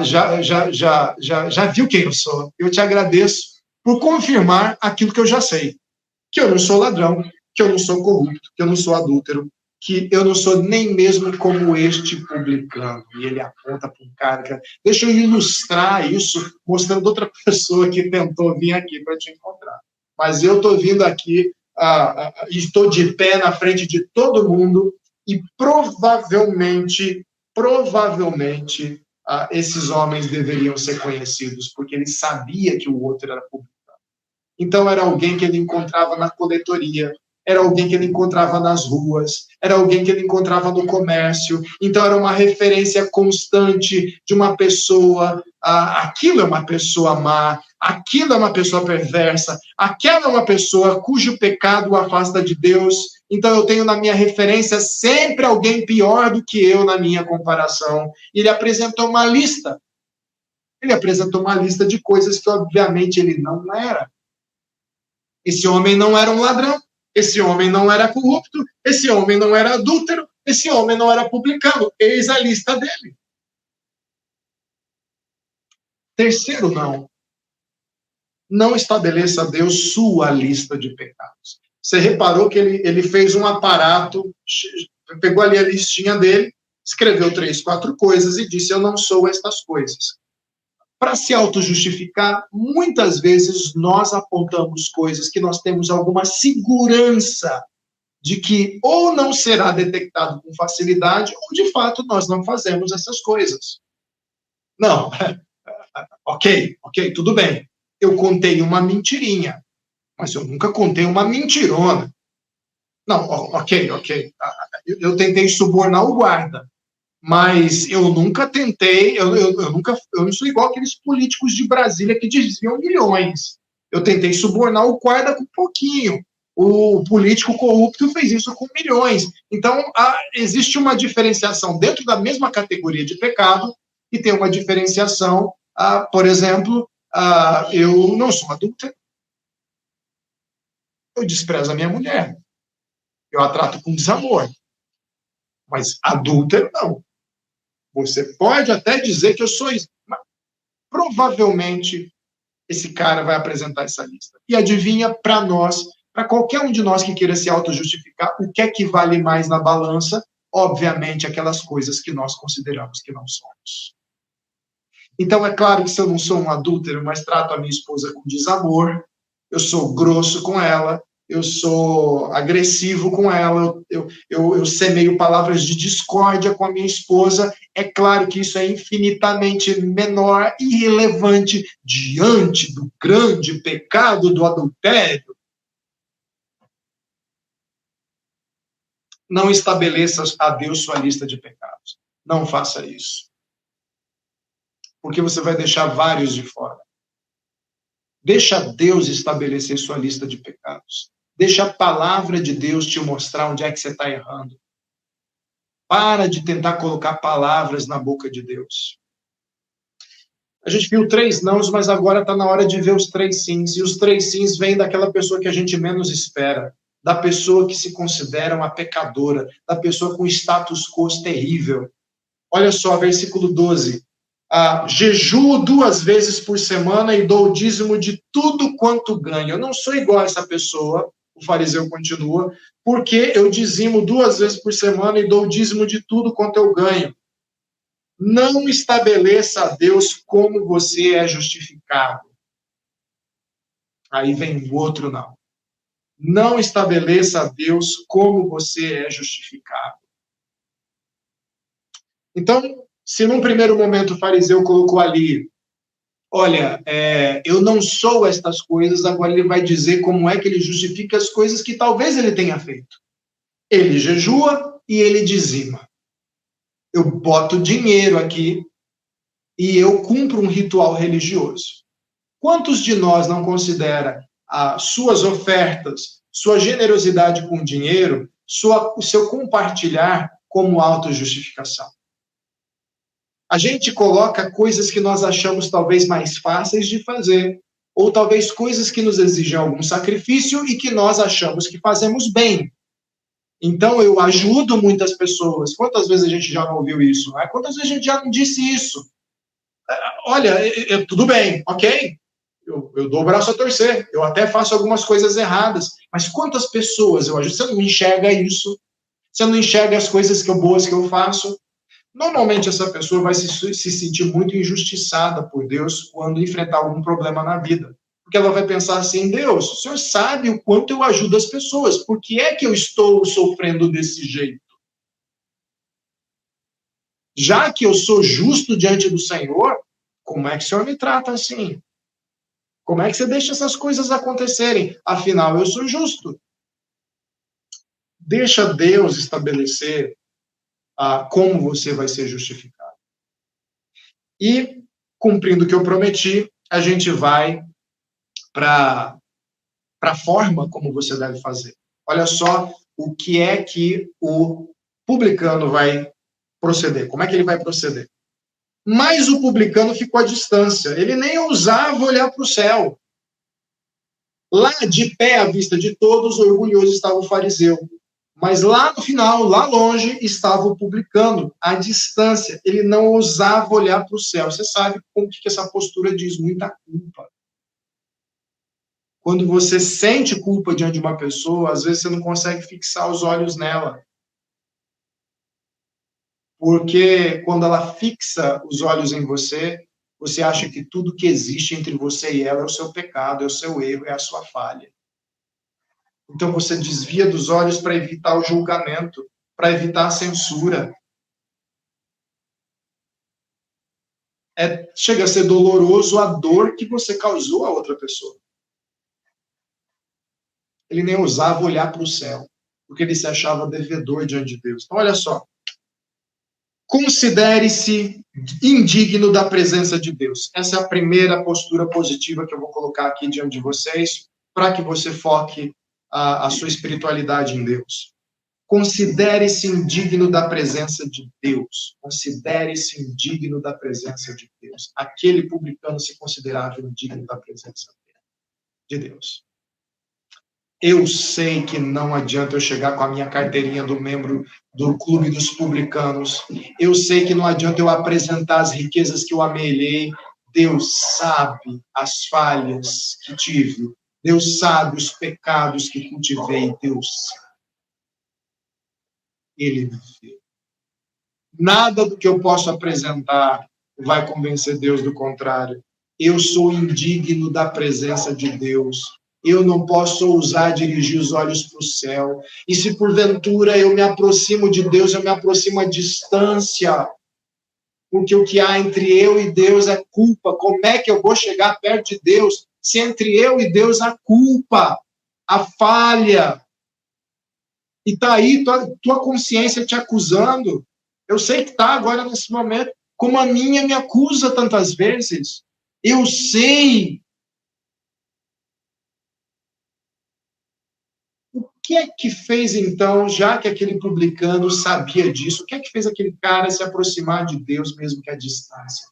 já viu quem eu sou. Eu te agradeço por confirmar aquilo que eu já sei. Que eu não sou ladrão, que eu não sou corrupto, que eu não sou adúltero, que eu não sou nem mesmo como este publicano. E ele aponta para um cara. Deixa eu ilustrar isso, mostrando outra pessoa que tentou vir aqui para te encontrar. Mas eu estou vindo aqui, estou de pé na frente de todo mundo, e provavelmente, esses homens deveriam ser conhecidos, porque ele sabia que o outro era publicano. Então, era alguém que ele encontrava na coletoria, era alguém que ele encontrava nas ruas, era alguém que ele encontrava no comércio. Então, era uma referência constante de uma pessoa, aquilo é uma pessoa má, aquilo é uma pessoa perversa, aquela é uma pessoa cujo pecado o afasta de Deus. então eu tenho na minha referência sempre alguém pior do que eu na minha comparação. E ele apresentou uma lista. Ele apresentou uma lista de coisas que, obviamente, ele não era. Esse homem não era um ladrão, esse homem não era corrupto, esse homem não era adúltero, esse homem não era publicano. Eis a lista dele. Terceiro não. Não estabeleça a Deus sua lista de pecados. Você reparou que ele fez um aparato, pegou ali a listinha dele, escreveu 3, 4 coisas e disse, eu não sou estas coisas. Para se auto-justificar, muitas vezes nós apontamos coisas que nós temos alguma segurança de que ou não será detectado com facilidade, ou de fato nós não fazemos essas coisas. Não, ok, tudo bem. Eu contei uma mentirinha, mas eu nunca contei uma mentirona. Não, ok. Eu tentei subornar o guarda, mas eu nunca tentei, eu não sou igual aqueles políticos de Brasília que desviam milhões. Eu tentei subornar o guarda com pouquinho. O político corrupto fez isso com milhões. Então, existe uma diferenciação dentro da mesma categoria de pecado e tem uma diferenciação, por exemplo, eu não sou adúltero. Eu desprezo a minha mulher. Eu a trato com desamor. Mas adúltero, não. Você pode até dizer que eu sou isso, mas provavelmente esse cara vai apresentar essa lista. E adivinha, para nós, para qualquer um de nós que queira se auto-justificar, o que é que vale mais na balança? Obviamente, aquelas coisas que nós consideramos que não somos. Então, é claro que se eu não sou um adúltero, mas trato a minha esposa com desamor, eu sou grosso com ela, eu sou agressivo com ela, eu semeio palavras de discórdia com a minha esposa, é claro que isso é infinitamente menor e irrelevante diante do grande pecado do adultério. Não estabeleça a Deus sua lista de pecados. Não faça isso. Porque você vai deixar vários de fora. Deixa Deus estabelecer sua lista de pecados. Deixa a palavra de Deus te mostrar onde é que você está errando. Para de tentar colocar palavras na boca de Deus. A gente viu 3 nãos, mas agora está na hora de ver os 3 sims. E os 3 sims vêm daquela pessoa que a gente menos espera. Da pessoa que se considera uma pecadora. Da pessoa com status quo terrível. Olha só, versículo 12. Jejuo 2 vezes por semana e dou o dízimo de tudo quanto ganho. Eu não sou igual a essa pessoa, o fariseu continua, porque eu dizimo 2 vezes por semana e dou o dízimo de tudo quanto eu ganho. Não estabeleça a Deus como você é justificado. Aí vem o outro não. Não estabeleça a Deus como você é justificado. Então, se num primeiro momento o fariseu colocou ali, olha, eu não sou estas coisas, agora ele vai dizer como é que ele justifica as coisas que talvez ele tenha feito. Ele jejua e ele dizima. Eu boto dinheiro aqui e eu cumpro um ritual religioso. Quantos de nós não considera as suas ofertas, sua generosidade com dinheiro, o seu compartilhar como autojustificação? A gente coloca coisas que nós achamos talvez mais fáceis de fazer, ou talvez coisas que nos exigem algum sacrifício e que nós achamos que fazemos bem. Então, eu ajudo muitas pessoas. Quantas vezes a gente já não ouviu isso? Né? Quantas vezes a gente já não disse isso? Olha, tudo bem, ok? Eu dou o braço a torcer, eu até faço algumas coisas erradas, mas quantas pessoas eu ajudo? Você não enxerga isso? Você não enxerga as coisas boas que eu faço? Normalmente essa pessoa vai se sentir muito injustiçada por Deus quando enfrentar algum problema na vida. Porque ela vai pensar assim, Deus, o Senhor sabe o quanto eu ajudo as pessoas, por que é que eu estou sofrendo desse jeito? Já que eu sou justo diante do Senhor, como é que o Senhor me trata assim? Como é que você deixa essas coisas acontecerem? Afinal, eu sou justo. Deixa Deus estabelecer como você vai ser justificado. E, cumprindo o que eu prometi, a gente vai para a forma como você deve fazer. Olha só o que é que o publicano vai proceder, como é que ele vai proceder. Mas o publicano ficou à distância, ele nem ousava olhar para o céu. Lá de pé, à vista de todos, orgulhoso estava o fariseu. Mas lá no final, lá longe, estava o publicano, à distância. Ele não ousava olhar para o céu. Você sabe como que essa postura diz? Muita culpa. Quando você sente culpa diante de uma pessoa, às vezes você não consegue fixar os olhos nela. Porque quando ela fixa os olhos em você, você acha que tudo que existe entre você e ela é o seu pecado, é o seu erro, é a sua falha. Então você desvia dos olhos para evitar o julgamento, para evitar a censura. Chega a ser doloroso a dor que você causou a outra pessoa. Ele nem ousava olhar para o céu, porque ele se achava devedor diante de Deus. Então, olha só. Considere-se indigno da presença de Deus. Essa é a primeira postura positiva que eu vou colocar aqui diante de vocês, para que você foque a sua espiritualidade em Deus. Considere-se indigno da presença de Deus. Considere-se indigno da presença de Deus. Aquele publicano se considerava indigno da presença de Deus. Eu sei que não adianta eu chegar com a minha carteirinha do membro do Clube dos Publicanos. Eu sei que não adianta eu apresentar as riquezas que eu amelhei. Deus sabe as falhas que tive. Deus sabe os pecados que cultivei. Deus sabe. Ele me vê. Nada do que eu posso apresentar vai convencer Deus do contrário. Eu sou indigno da presença de Deus. Eu não posso ousar dirigir os olhos para o céu. E se porventura eu me aproximo de Deus, eu me aproximo à distância. Porque o que há entre eu e Deus é culpa. Como é que eu vou chegar perto de Deus se entre eu e Deus há culpa, a falha? E está aí tua consciência te acusando. Eu sei que está agora nesse momento, como a minha me acusa tantas vezes. Eu sei. O que é que fez, então, já que aquele publicano sabia disso, o que é que fez aquele cara se aproximar de Deus, mesmo que à distância?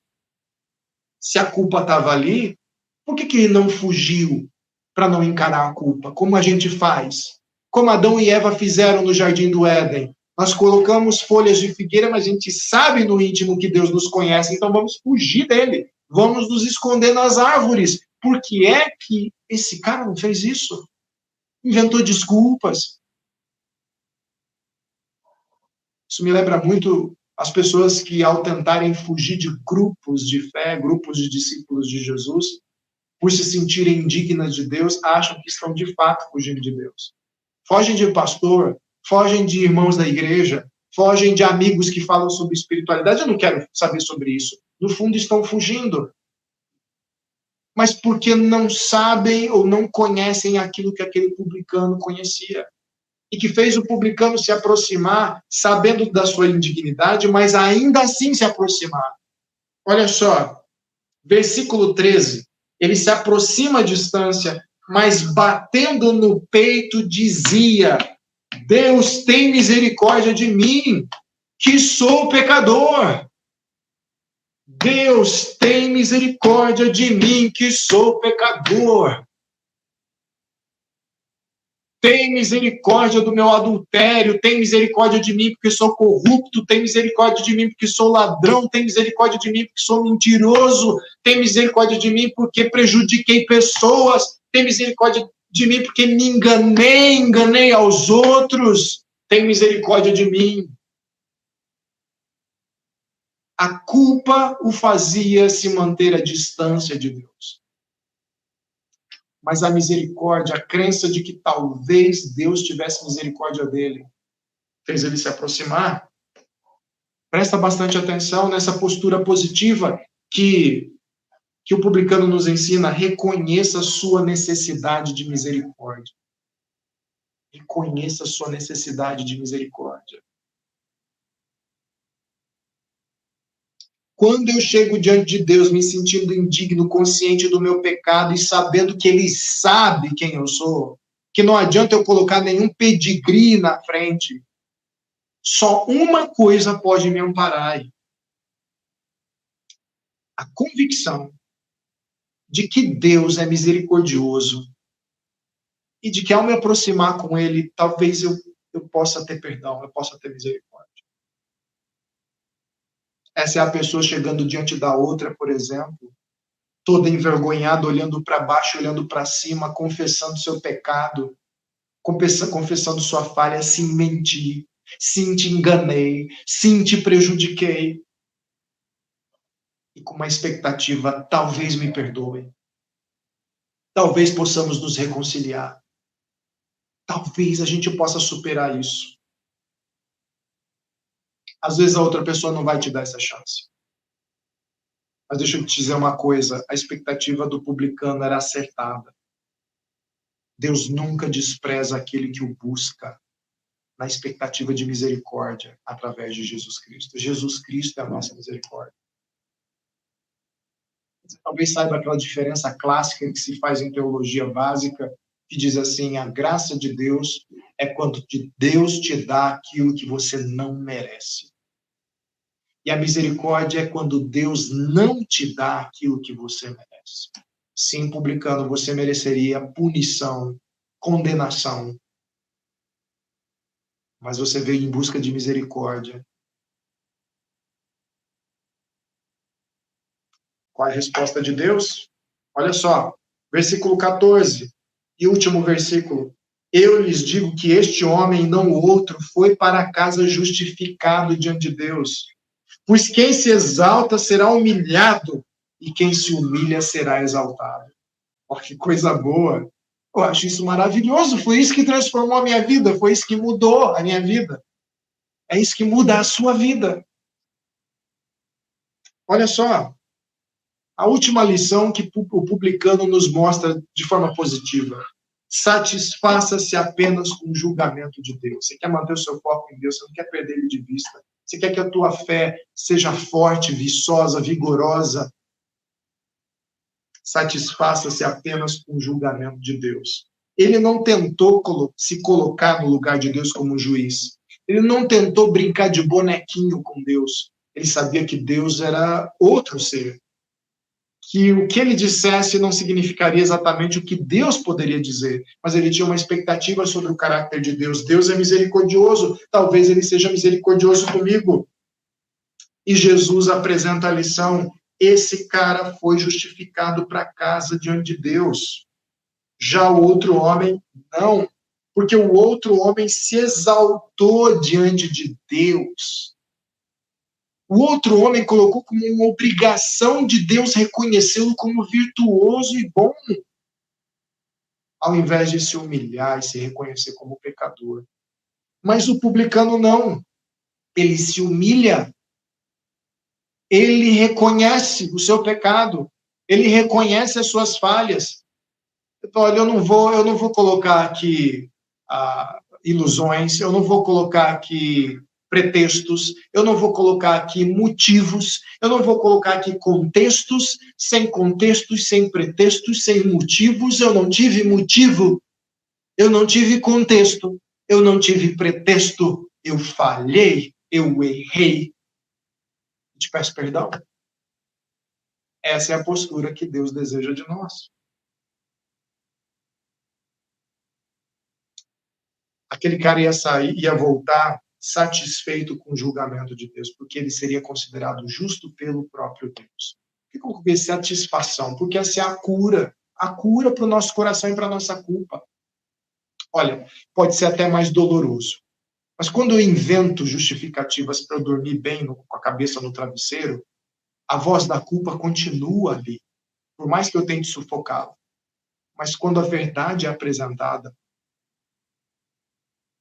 Se a culpa estava ali, por que ele não fugiu para não encarar a culpa? Como a gente faz? Como Adão e Eva fizeram no Jardim do Éden. Nós colocamos folhas de figueira, mas a gente sabe no íntimo que Deus nos conhece, então vamos fugir dele. Vamos nos esconder nas árvores. Por que é que esse cara não fez isso? Inventou desculpas. Isso me lembra muito as pessoas que, ao tentarem fugir de grupos de fé, grupos de discípulos de Jesus, por se sentirem indignas de Deus, acham que estão de fato fugindo de Deus. Fogem de pastor, fogem de irmãos da igreja, fogem de amigos que falam sobre espiritualidade. Eu não quero saber sobre isso. No fundo, estão fugindo. Mas porque não sabem ou não conhecem aquilo que aquele publicano conhecia. E que fez o publicano se aproximar, sabendo da sua indignidade, mas ainda assim se aproximar. Olha só, versículo 13. Ele se aproxima à distância, mas batendo no peito dizia: Deus tem misericórdia de mim, que sou pecador. Deus tem misericórdia de mim, que sou pecador. Tem misericórdia do meu adultério, tem misericórdia de mim porque sou corrupto, tem misericórdia de mim porque sou ladrão, tem misericórdia de mim porque sou mentiroso, tem misericórdia de mim porque prejudiquei pessoas, tem misericórdia de mim porque me enganei aos outros, tem misericórdia de mim. A culpa o fazia se manter à distância de Deus. Mas a misericórdia, a crença de que talvez Deus tivesse misericórdia dele, fez ele se aproximar. Presta bastante atenção nessa postura positiva que o publicano nos ensina. Reconheça a sua necessidade de misericórdia. Reconheça a sua necessidade de misericórdia. Quando eu chego diante de Deus me sentindo indigno, consciente do meu pecado e sabendo que Ele sabe quem eu sou, que não adianta eu colocar nenhum pedigree na frente. Só uma coisa pode me amparar. A convicção de que Deus é misericordioso e de que ao me aproximar com Ele, talvez eu possa ter perdão, eu possa ter misericórdia. Essa é a pessoa chegando diante da outra, por exemplo, toda envergonhada, olhando para baixo, olhando para cima, confessando seu pecado, confessando sua falha, sim, menti, sim, te enganei, sim, te prejudiquei. E com uma expectativa, talvez me perdoe. Talvez possamos nos reconciliar. Talvez a gente possa superar isso. Às vezes a outra pessoa não vai te dar essa chance. Mas deixa eu te dizer uma coisa, a expectativa do publicano era acertada. Deus nunca despreza aquele que o busca na expectativa de misericórdia através de Jesus Cristo. Jesus Cristo é a nossa misericórdia. Você talvez saiba aquela diferença clássica que se faz em teologia básica, que diz assim, a graça de Deus é quando Deus te dá aquilo que você não merece. E a misericórdia é quando Deus não te dá aquilo que você merece. Sim, publicano, você mereceria punição, condenação. Mas você veio em busca de misericórdia. Qual é a resposta de Deus? Olha só, versículo 14, e último versículo. Eu lhes digo que este homem, não o outro, foi para casa justificado diante de Deus. Pois quem se exalta será humilhado, e quem se humilha será exaltado. Olha que coisa boa. Eu acho isso maravilhoso. Foi isso que transformou a minha vida. Foi isso que mudou a minha vida. É isso que muda a sua vida. Olha só. A última lição que o publicano nos mostra de forma positiva. Satisfaça-se apenas com o julgamento de Deus. Você quer manter o seu foco em Deus, você não quer perder ele de vista. Você quer que a tua fé seja forte, viçosa, vigorosa. Satisfaça-se apenas com o julgamento de Deus. Ele não tentou se colocar no lugar de Deus como juiz. Ele não tentou brincar de bonequinho com Deus. Ele sabia que Deus era outro ser. Que o que ele dissesse não significaria exatamente o que Deus poderia dizer, mas ele tinha uma expectativa sobre o caráter de Deus. Deus é misericordioso, talvez ele seja misericordioso comigo. E Jesus apresenta a lição, esse cara foi justificado para casa diante de Deus. Já o outro homem, não, porque o outro homem se exaltou diante de Deus. O outro homem colocou como uma obrigação de Deus reconhecê-lo como virtuoso e bom, ao invés de se humilhar e se reconhecer como pecador. Mas o publicano não. Ele se humilha. Ele reconhece o seu pecado. Ele reconhece as suas falhas. Então, olha, eu não vou colocar aqui ilusões, eu não vou colocar aqui pretextos, eu não vou colocar aqui motivos, eu não vou colocar aqui contextos, sem pretextos, sem motivos. Eu não tive motivo, eu não tive contexto, eu não tive pretexto, eu falhei, eu errei. Te peço perdão. Essa é a postura que Deus deseja de nós. Aquele cara ia sair, ia voltar satisfeito com o julgamento de Deus, porque ele seria considerado justo pelo próprio Deus. Por que eu coloquei satisfação? Porque essa é a cura para o nosso coração e para a nossa culpa. Olha, pode ser até mais doloroso, mas quando eu invento justificativas para eu dormir bem com a cabeça no travesseiro, a voz da culpa continua ali, por mais que eu tente sufocá-la. Mas quando a verdade é apresentada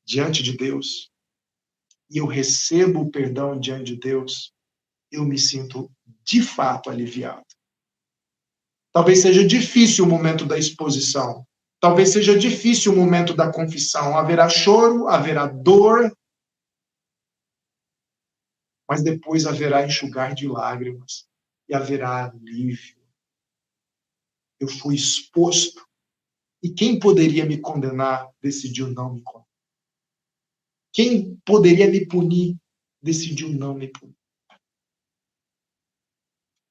diante de Deus, e eu recebo o perdão diante de Deus, eu me sinto, de fato, aliviado. Talvez seja difícil o momento da exposição. Talvez seja difícil o momento da confissão. Haverá choro, haverá dor, mas depois haverá enxugar de lágrimas e haverá alívio. Eu fui exposto. E quem poderia me condenar decidiu não me condenar. Quem poderia me punir decidiu não me punir.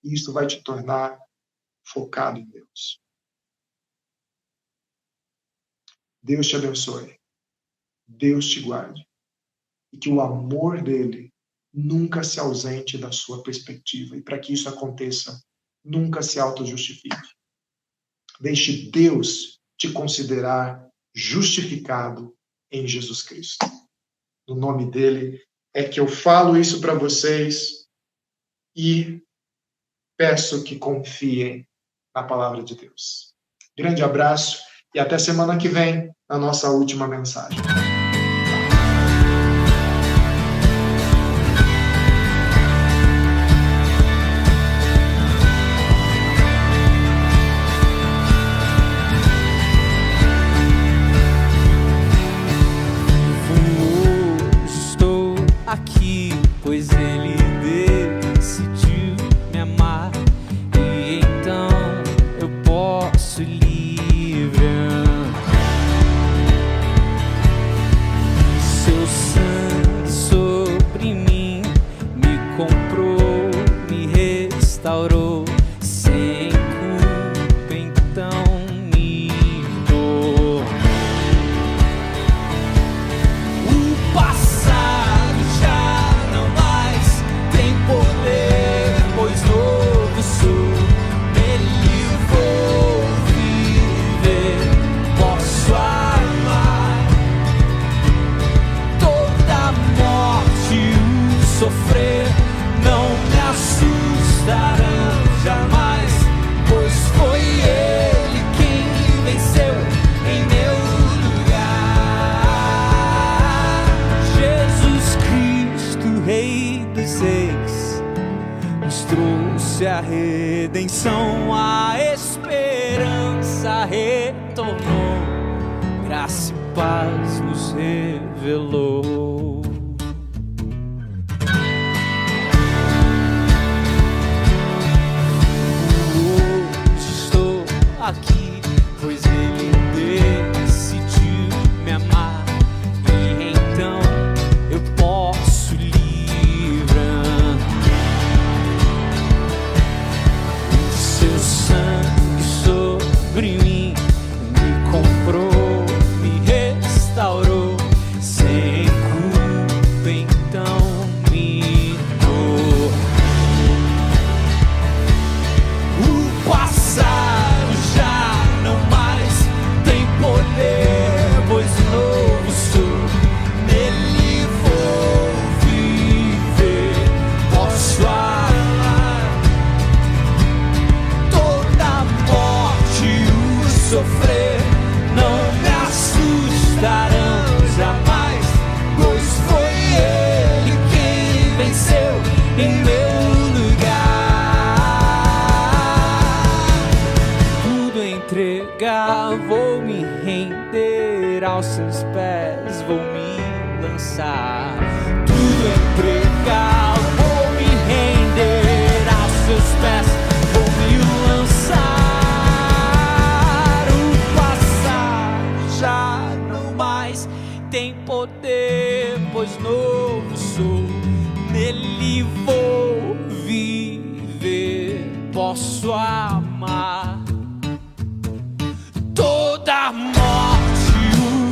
E isso vai te tornar focado em Deus. Deus te abençoe. Deus te guarde. E que o amor dele nunca se ausente da sua perspectiva. E para que isso aconteça, nunca se autojustifique. Deixe Deus te considerar justificado em Jesus Cristo. No nome dele é que eu falo isso para vocês e peço que confiem na palavra de Deus. Grande abraço e até semana que vem na nossa última mensagem. Aqui, pois ele decidiu me amar, e então eu posso livre seu sangue sobre mim me comprou, me restaurou, sem culpa então me dou. O passado já não mais tem poder, pois novo sou, nele vou viver, posso amar. Toda morte, o sofrer, não me assustarão jamais, pois foi ele quem venceu em meu lugar. Jesus Cristo, Rei dos Reis, nos trouxe a redenção, a esperança retornou, graça e paz nos revelou. Hoje estou aqui, pois ele decidiu me amar, e então eu posso livrar. O seu sangue sobre mim me comprou, me restaurou, sem culpa então me dou. O passado já não mais tem poder, pois novo sou, nele vou viver, posso amar. Toda morte, o sofrer, não me assustarão jamais, pois foi ele quem venceu em meu lugar. Tudo entregar, vou me render aos seus pés, vou me lançar. Tudo entregar, vou me render aos seus pés, vou me lançar. O passado já não mais tem poder, pois novo sou, nele vou viver, posso amar. Toda morte,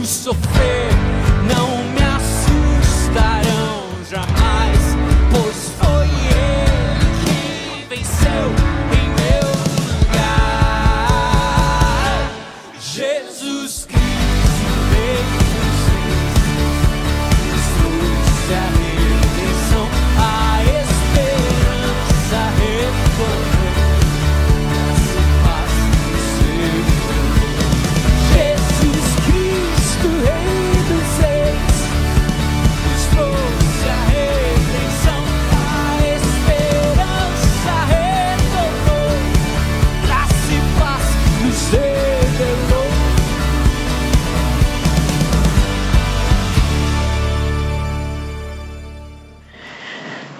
o sofrer, não me assustarão jamais, pois foi ele que venceu em meu lugar. Jesus Cristo, Rei dos Reis, trouxe a redenção, a esperança retornou, graça e paz nos revelou. Jesus Cristo, Rei dos Reis, nos trouxe a redenção, a esperança retornou, graça e paz nos revelou.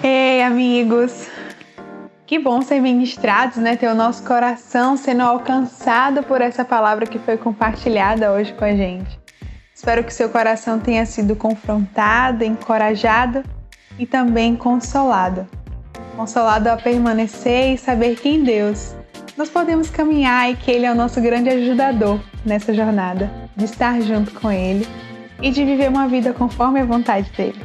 Ei, amigos! Que bom ser ministrados, né? Ter o nosso coração sendo alcançado por essa palavra que foi compartilhada hoje com a gente. Espero que seu coração tenha sido confrontado, encorajado e também consolado. Consolado a permanecer e saber que em Deus nós podemos caminhar e que Ele é o nosso grande ajudador nessa jornada, de estar junto com Ele e de viver uma vida conforme a vontade dEle.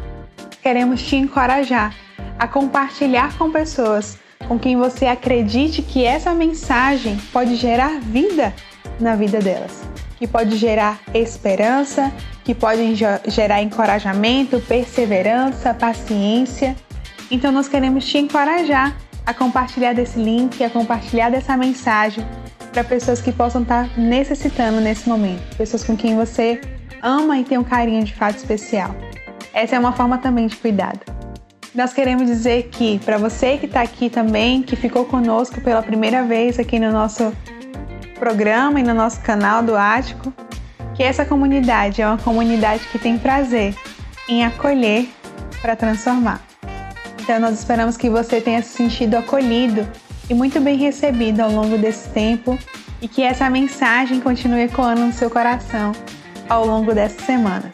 Queremos te encorajar a compartilhar com pessoas com quem você acredite que essa mensagem pode gerar vida na vida delas, que pode gerar esperança, que pode gerar encorajamento, perseverança, paciência. Então nós queremos te encorajar a compartilhar desse link, a compartilhar dessa mensagem para pessoas que possam estar necessitando nesse momento, pessoas com quem você ama e tem um carinho de fato especial. Essa é uma forma também de cuidado. Nós queremos dizer que, para você que está aqui também, que ficou conosco pela primeira vez aqui no nosso programa e no nosso canal do Ático, que essa comunidade é uma comunidade que tem prazer em acolher para transformar. Então nós esperamos que você tenha se sentido acolhido e muito bem recebido ao longo desse tempo e que essa mensagem continue ecoando no seu coração ao longo dessa semana.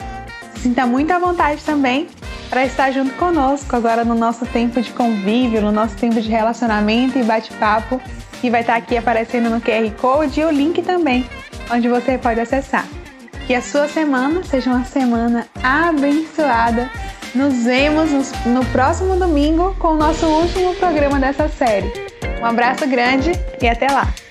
Se sinta muito à vontade também para estar junto conosco agora no nosso tempo de convívio, no nosso tempo de relacionamento e bate-papo, que vai estar aqui aparecendo no QR Code e o link também, onde você pode acessar. Que a sua semana seja uma semana abençoada. Nos vemos no próximo domingo com o nosso último programa dessa série. Um abraço grande e até lá!